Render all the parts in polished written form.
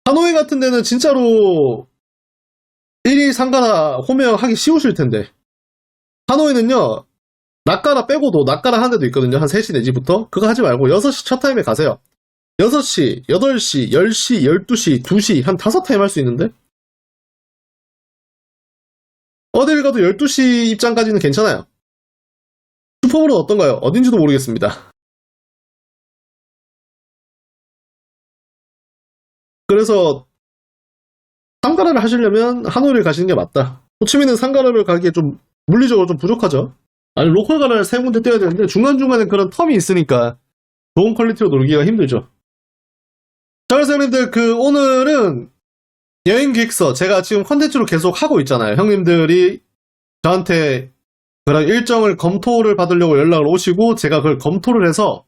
하노이 같은 데는 진짜로 1위 상가나 호명하기 쉬우실 텐데. 하노이는요, 낮가라 빼고도 낮가라 하는 데도 있거든요. 한 3시, 4시부터. 그거 하지 말고 6시 첫 타임에 가세요. 6시, 8시, 10시, 12시, 2시, 한 5타임 할 수 있는데? 어딜 가도 12시 입장까지는 괜찮아요. 슈퍼볼은 어떤가요? 어딘지도 모르겠습니다. 그래서 상가라를 하시려면 하노이를 가시는 게 맞다. 호치민은 상가라를 가기에 좀 물리적으로 좀 부족하죠. 아니 로컬 가라를 3군데 떼야 되는데 중간중간에 그런 텀이 있으니까 좋은 퀄리티로 놀기가 힘들죠. 자, 그래서 형님들 오늘은 여행 기획서 제가 지금 컨텐츠로 계속 하고 있잖아요. 형님들이 저한테 그런 일정을 검토를 받으려고 연락을 오시고 제가 그걸 검토를 해서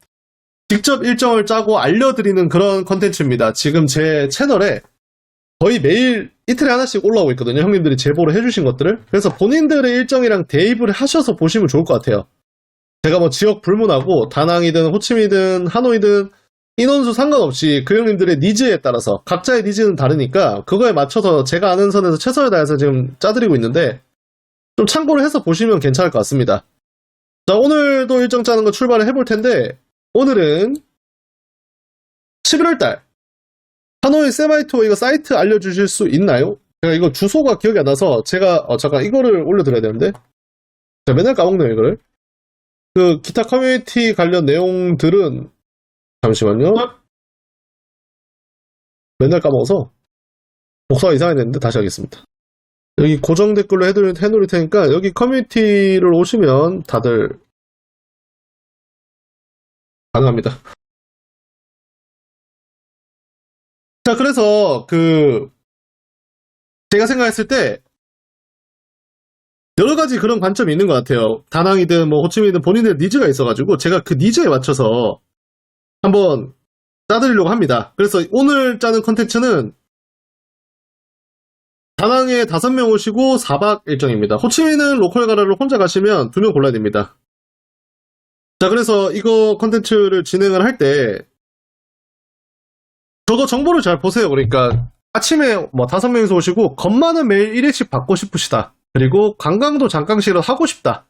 직접 일정을 짜고 알려드리는 그런 컨텐츠입니다. 지금 제 채널에 거의 매일 이틀에 하나씩 올라오고 있거든요. 형님들이 제보를 해주신 것들을. 그래서 본인들의 일정이랑 대입을 하셔서 보시면 좋을 것 같아요. 제가 뭐 지역 불문하고 다낭이든 호치민이든 하노이든 인원수 상관없이 그 형님들의 니즈에 따라서 각자의 니즈는 다르니까 그거에 맞춰서 제가 아는 선에서 최선을 다해서 지금 짜드리고 있는데 좀 참고를 해서 보시면 괜찮을 것 같습니다. 자, 오늘도 일정 짜는 거 출발을 해볼 텐데 오늘은 11월달 하노이 세마이투어 이거 사이트 알려주실 수 있나요? 제가 이거 주소가 기억이 안 나서 제가 잠깐 이거를 올려드려야 되는데 제가 맨날 까먹네요 이거를. 그 기타 커뮤니티 관련 내용들은 잠시만요. 맨날 까먹어서 복사가 이상했는데 다시 하겠습니다. 여기 고정 댓글로 해놓을 테니까 여기 커뮤니티를 오시면 다들 가능합니다. 자, 그래서 제가 생각했을 때 여러 가지 그런 관점이 있는 것 같아요. 다낭이든 뭐 호치민이든 본인의 니즈가 있어가지고 제가 그 니즈에 맞춰서 한번 짜드리려고 합니다. 그래서 오늘 짜는 컨텐츠는 다낭에 5명 오시고 4박 일정입니다. 호치민은 로컬 가라를 혼자 가시면 2명 골라야 됩니다. 자, 그래서 이거 컨텐츠를 진행을 할 때 저거 정보를 잘 보세요. 그러니까 아침에 뭐 5명이서 오시고 겁많은 매일 1회씩 받고 싶으시다. 그리고 관광도 잠깐씩이라도 하고 싶다.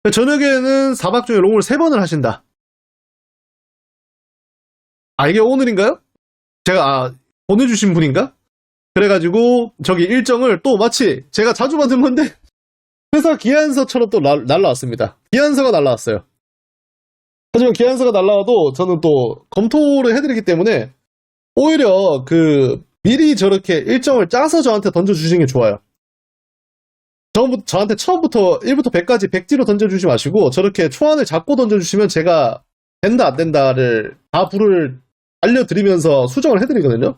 저녁에는 4박 중에 롱을 3번을 하신다. 아, 이게 오늘인가요? 제가 보내주신 분인가? 그래가지고 저기 일정을 또 마치 제가 자주 받은 건데 회사 기한서처럼 또 날라왔습니다. 기한서가 날라왔어요. 하지만 기한서가 날라와도 저는 또 검토를 해드리기 때문에 오히려 미리 저렇게 일정을 짜서 저한테 던져주시는 게 좋아요. 저한테 처음부터 1부터 100까지 백지로 던져주지 마시고 저렇게 초안을 잡고 던져주시면 제가 된다 안 된다를 다 불을 알려드리면서 수정을 해드리거든요.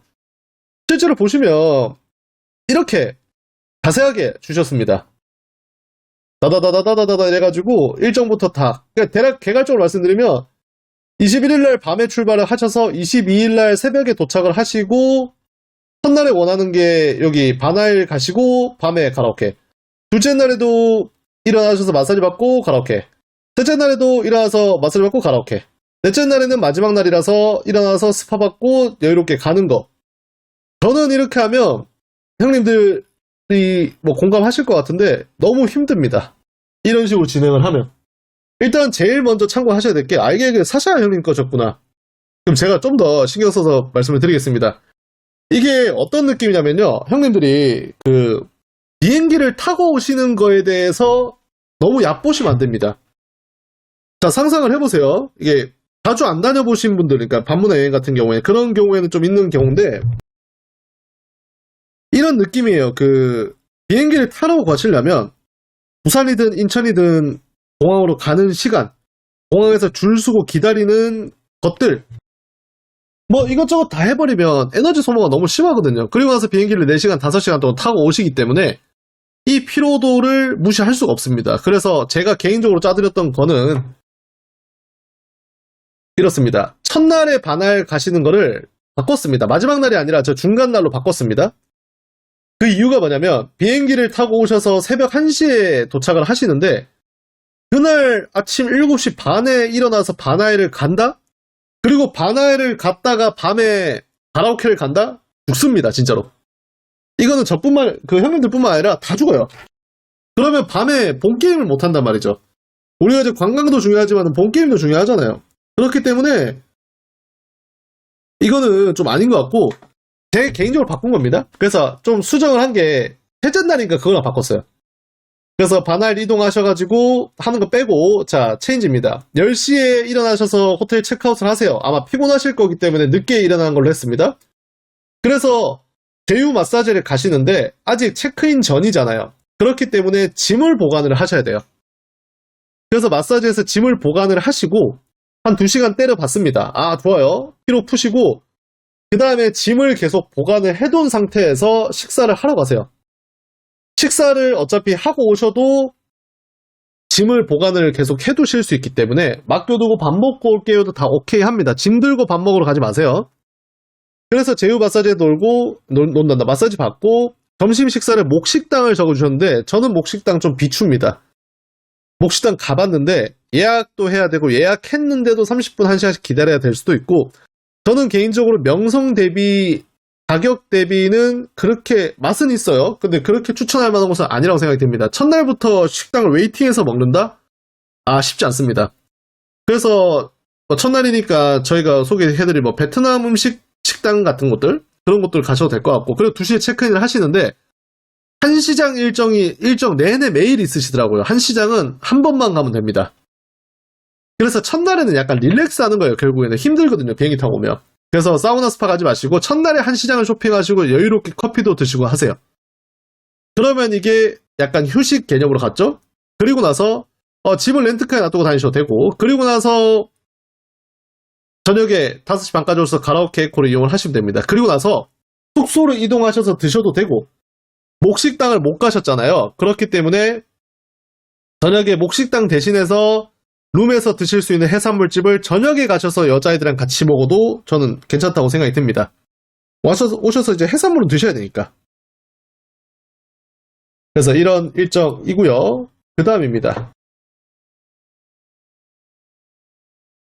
실제로 보시면 이렇게 자세하게 주셨습니다. 다다다다다다다 이래가지고 일정부터 다 대략 개괄적으로 말씀드리면 21일날 밤에 출발을 하셔서 22일날 새벽에 도착을 하시고 첫날에 원하는 게 여기 바나일 가시고 밤에 가라오케, 둘째 날에도 일어나셔서 마사지 받고 가라오케, 셋째 날에도 일어나서 마사지 받고 가라오케, 넷째 날에는 마지막 날이라서 일어나서 스파 받고 여유롭게 가는 거. 저는 이렇게 하면 형님들이 뭐 공감하실 것 같은데 너무 힘듭니다. 이런 식으로 진행을 하면. 일단 제일 먼저 참고하셔야 될 게 이게 사샤 형님 거셨구나. 그럼 제가 좀 더 신경 써서 말씀을 드리겠습니다. 이게 어떤 느낌이냐면요. 형님들이 비행기를 타고 오시는 거에 대해서 너무 얕보시면 안 됩니다. 자, 상상을 해보세요. 이게 자주 안 다녀보신 분들, 그러니까 반문화 여행 같은 경우에 그런 경우에는 좀 있는 경우인데 이런 느낌이에요. 비행기를 타러 가시려면 부산이든 인천이든 공항으로 가는 시간, 공항에서 줄 서고 기다리는 것들 뭐 이것저것 다 해버리면 에너지 소모가 너무 심하거든요. 그리고 나서 비행기를 4시간, 5시간 동안 타고 오시기 때문에 이 피로도를 무시할 수가 없습니다. 그래서 제가 개인적으로 짜드렸던 거는 이렇습니다. 첫날에 반할 가시는 거를 바꿨습니다. 마지막 날이 아니라 저 중간 날로 바꿨습니다. 그 이유가 뭐냐면 비행기를 타고 오셔서 새벽 1시에 도착을 하시는데 그날 아침 7시 반에 일어나서 바나이를 간다? 그리고 바나이를 갔다가 밤에 가라오케를 간다? 죽습니다, 진짜로. 이거는 그 형님들뿐만 아니라 다 죽어요. 그러면 밤에 본게임을 못한단 말이죠. 우리가 이제 관광도 중요하지만 본게임도 중요하잖아요. 그렇기 때문에 이거는 좀 아닌 것 같고, 제 개인적으로 바꾼 겁니다. 그래서 좀 수정을 한 게, 셋째 날이니까 그거랑 바꿨어요. 그래서 반할 이동하셔가지고 하는 거 빼고, 자, 체인지입니다. 10시에 일어나셔서 호텔 체크아웃을 하세요. 아마 피곤하실 거기 때문에 늦게 일어나는 걸로 했습니다. 그래서 제휴 마사지를 가시는데 아직 체크인 전이잖아요. 그렇기 때문에 짐을 보관을 하셔야 돼요. 그래서 마사지에서 짐을 보관을 하시고 한 2시간 때려봤습니다. 아, 좋아요. 피로 푸시고 그 다음에 짐을 계속 보관을 해둔 상태에서 식사를 하러 가세요. 식사를 어차피 하고 오셔도 짐을 보관을 계속 해두실 수 있기 때문에 맡겨두고 밥 먹고 올게요도 다 오케이 합니다. 짐 들고 밥 먹으러 가지 마세요. 그래서 제휴 마사지에 논단다. 마사지 받고 점심 식사를 목식당을 적어주셨는데 저는 목식당 좀 비춥니다. 목식당 가봤는데 예약도 해야 되고 예약했는데도 30분 1시간씩 기다려야 될 수도 있고 저는 개인적으로 명성 대비 가격 대비는 그렇게 맛은 있어요. 근데 그렇게 추천할 만한 곳은 아니라고 생각이 듭니다. 첫날부터 식당을 웨이팅해서 먹는다? 아, 쉽지 않습니다. 그래서 첫날이니까 저희가 소개해드릴 베트남 음식 식당 같은 곳들 그런 곳들 가셔도 될 것 같고 그리고 2시에 체크인을 하시는데 한시장 일정 내내 매일 있으시더라고요. 한시장은 한 번만 가면 됩니다. 그래서 첫날에는 약간 릴렉스 하는 거예요. 결국에는 힘들거든요. 비행기 타고 오면. 그래서 사우나 스파 가지 마시고 첫날에 한시장을 쇼핑하시고 여유롭게 커피도 드시고 하세요. 그러면 이게 약간 휴식 개념으로 갔죠? 그리고 나서 집을 렌트카에 놔두고 다니셔도 되고 그리고 나서 저녁에 5시 반까지 오셔서 가라오케 에코를 이용을 하시면 됩니다. 그리고 나서 숙소로 이동하셔서 드셔도 되고 목식당을 못 가셨잖아요. 그렇기 때문에 저녁에 목식당 대신해서 룸에서 드실 수 있는 해산물집을 저녁에 가셔서 여자애들이랑 같이 먹어도 저는 괜찮다고 생각이 듭니다. 오셔서 이제 해산물은 드셔야 되니까. 그래서 이런 일정이고요. 그 다음입니다.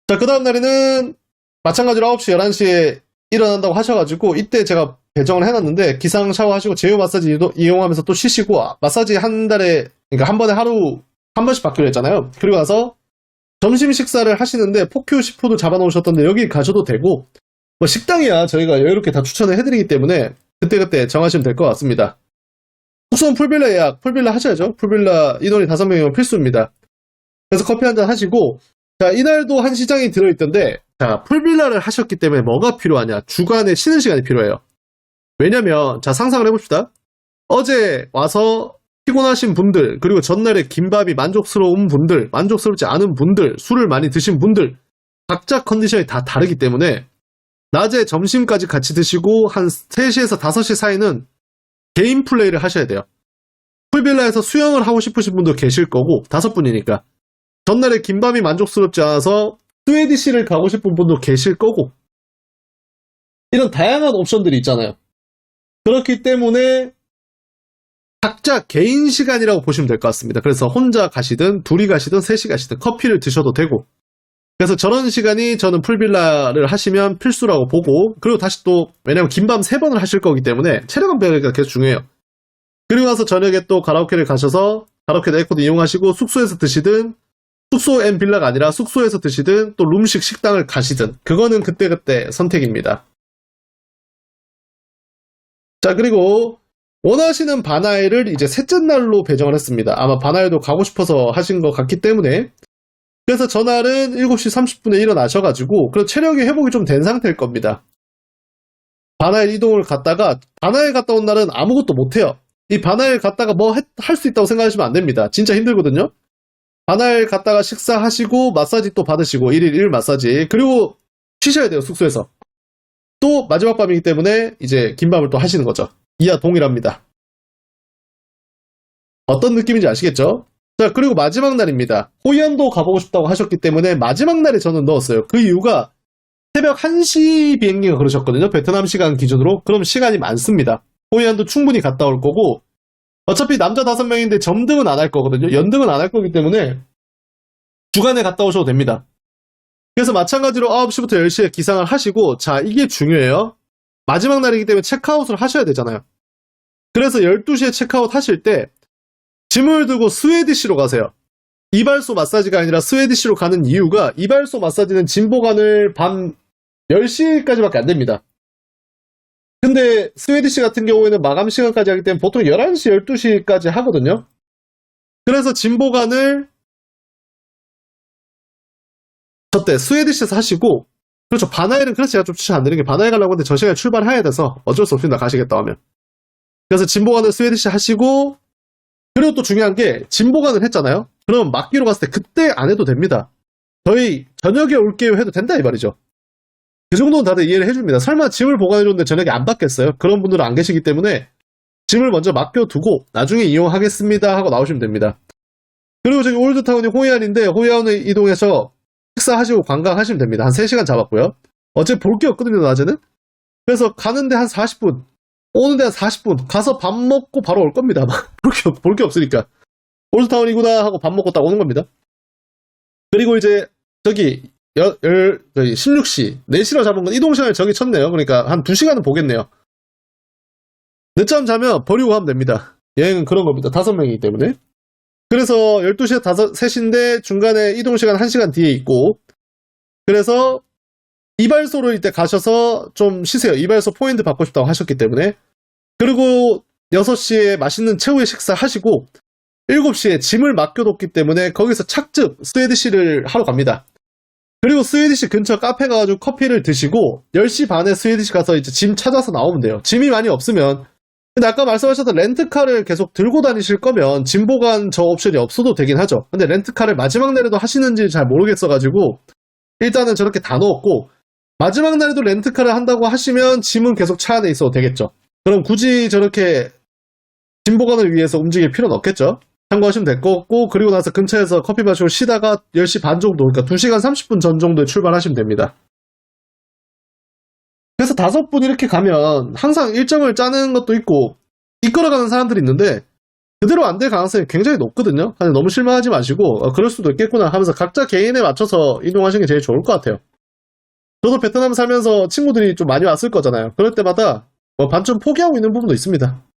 자, 그 다음 날에는 마찬가지로 9시, 11시에 일어난다고 하셔가지고 이때 제가 배정을 해놨는데 기상 샤워하시고 제휴 마사지 이용하면서 또 쉬시고 마사지 한 달에 그러니까 한 번에 하루 한 번씩 받기로 했잖아요. 그리고 나서 점심 식사를 하시는데 포큐 시푸드 잡아놓으셨던데 여기 가셔도 되고 식당이야 저희가 여유롭게 다 추천을 해드리기 때문에 그때그때 정하시면 될 것 같습니다. 숙소는 풀빌라 예약, 풀빌라 하셔야죠. 풀빌라 인원이 5명이면 필수입니다. 그래서 커피 한잔 하시고 자, 이날도 한 시장이 들어있던데 자, 풀빌라를 하셨기 때문에 뭐가 필요하냐? 주간에 쉬는 시간이 필요해요. 왜냐면 자, 상상을 해봅시다. 어제 와서 피곤하신 분들 그리고 전날에 김밥이 만족스러운 분들 만족스럽지 않은 분들 술을 많이 드신 분들 각자 컨디션이 다 다르기 때문에 낮에 점심까지 같이 드시고 한 3시에서 5시 사이는 개인 플레이를 하셔야 돼요. 풀빌라에서 수영을 하고 싶으신 분도 계실 거고 5분이니까 전날에 김밥이 만족스럽지 않아서 스웨디시를 가고 싶은 분도 계실 거고 이런 다양한 옵션들이 있잖아요. 그렇기 때문에 각자 개인 시간이라고 보시면 될 것 같습니다. 그래서 혼자 가시든 둘이 가시든 셋이 가시든 커피를 드셔도 되고 그래서 저런 시간이 저는 풀빌라를 하시면 필수라고 보고 그리고 다시 또 왜냐면 긴밤 3번을 하실 거기 때문에 체력 안배가 계속 중요해요. 그리고 나서 저녁에 또 가라오케를 가셔서 가라오케 에코드 이용하시고 숙소에서 드시든 숙소 앤 빌라가 아니라 숙소에서 드시든 또 룸식 식당을 가시든 그거는 그때그때 선택입니다. 자 그리고 원하시는 바나이를 이제 셋째 날로 배정을 했습니다. 아마 바나이도 가고 싶어서 하신 것 같기 때문에 그래서 전날은 7시 30분에 일어나셔가지고 그리고 체력이 회복이 좀 된 상태일 겁니다. 바나이 이동을 갔다가 바나이 갔다 온 날은 아무것도 못해요. 이 바나이 갔다가 뭐 할 수 있다고 생각하시면 안 됩니다. 진짜 힘들거든요. 바나이 갔다가 식사하시고 마사지 또 받으시고 1일 1 마사지 그리고 쉬셔야 돼요. 숙소에서. 또 마지막 밤이기 때문에 이제 긴 밤을 또 하시는 거죠. 이하 동일합니다. 어떤 느낌인지 아시겠죠? 자 그리고 마지막 날입니다. 호이안도 가보고 싶다고 하셨기 때문에 마지막 날에 저는 넣었어요. 그 이유가 새벽 1시 비행기가 그러셨거든요. 베트남 시간 기준으로. 그럼 시간이 많습니다. 호이안도 충분히 갔다 올 거고 어차피 남자 5명인데 점등은 안 할 거거든요. 연등은 안 할 거기 때문에 주간에 갔다 오셔도 됩니다. 그래서 마찬가지로 9시부터 10시에 기상을 하시고 자 이게 중요해요. 마지막 날이기 때문에 체크아웃을 하셔야 되잖아요. 그래서 12시에 체크아웃 하실 때 짐을 들고 스웨디시로 가세요. 이발소 마사지가 아니라 스웨디시로 가는 이유가 이발소 마사지는 짐 보관을 밤 10시까지밖에 안 됩니다. 근데 스웨디시 같은 경우에는 마감 시간까지 하기 때문에 보통 11시, 12시까지 하거든요. 그래서 짐 보관을 저때 스웨디시에서 하시고, 그렇죠. 바나일은 그래서 제가 좀 추천 안 드리는 게 바나일 가려고 하는데 저 시간에 출발해야 돼서 어쩔 수 없습니다. 가시겠다 하면. 그래서 짐 보관을 스웨디시 하시고, 그리고 또 중요한 게 짐 보관을 했잖아요. 그럼 맡기로 갔을 때 그때 안 해도 됩니다. 저희 저녁에 올게요 해도 된다 이 말이죠. 그 정도는 다들 이해를 해줍니다. 설마 짐을 보관해줬는데 저녁에 안 받겠어요? 그런 분들은 안 계시기 때문에 짐을 먼저 맡겨두고 나중에 이용하겠습니다 하고 나오시면 됩니다. 그리고 저기 올드타운이 호이안인데 호이안을 이동해서 식사하시고 관광하시면 됩니다. 한 3시간 잡았고요. 어차피 볼 게 없거든요, 낮에는. 그래서 가는데 한 40분, 오는데 한 40분, 가서 밥 먹고 바로 올 겁니다. 볼 게 없으니까. 올드타운이구나 하고 밥 먹고 딱 오는 겁니다. 그리고 이제 저기 16시, 4시로 잡은 건 이동시간을 저기 쳤네요. 그러니까 한 2시간은 보겠네요. 늦잠 자면 버리고 가면 됩니다. 여행은 그런 겁니다. 5명이기 때문에. 그래서 12시에 3시인데 중간에 이동시간 1시간 뒤에 있고, 그래서 이발소로 이때 가셔서 좀 쉬세요. 이발소 포인트 받고 싶다고 하셨기 때문에. 그리고 6시에 맛있는 최후의 식사 하시고 7시에 짐을 맡겨뒀기 때문에 거기서 착즙 스웨디시를 하러 갑니다. 그리고 스웨디시 근처 카페 가가지고 커피를 드시고 10시 반에 스웨디시 가서 이제 짐 찾아서 나오면 돼요. 짐이 많이 없으면. 근데 아까 말씀하셨던 렌트카를 계속 들고 다니실 거면 짐 보관 저 옵션이 없어도 되긴 하죠. 근데 렌트카를 마지막 날에도 하시는지 잘 모르겠어가지고 일단은 저렇게 다 넣었고, 마지막 날에도 렌트카를 한다고 하시면 짐은 계속 차 안에 있어도 되겠죠. 그럼 굳이 저렇게 짐 보관을 위해서 움직일 필요는 없겠죠. 참고하시면 될 것 같고, 그리고 나서 근처에서 커피 마시고 쉬다가 10시 반 정도, 그러니까 2시간 30분 전 정도에 출발하시면 됩니다. 그래서 5분 이렇게 가면 항상 일정을 짜는 것도 있고 이끌어가는 사람들이 있는데 그대로 안 될 가능성이 굉장히 높거든요. 너무 실망하지 마시고 그럴 수도 있겠구나 하면서 각자 개인에 맞춰서 이동하시는 게 제일 좋을 것 같아요. 저도 베트남 살면서 친구들이 좀 많이 왔을 거잖아요. 그럴 때마다 반쯤 포기하고 있는 부분도 있습니다.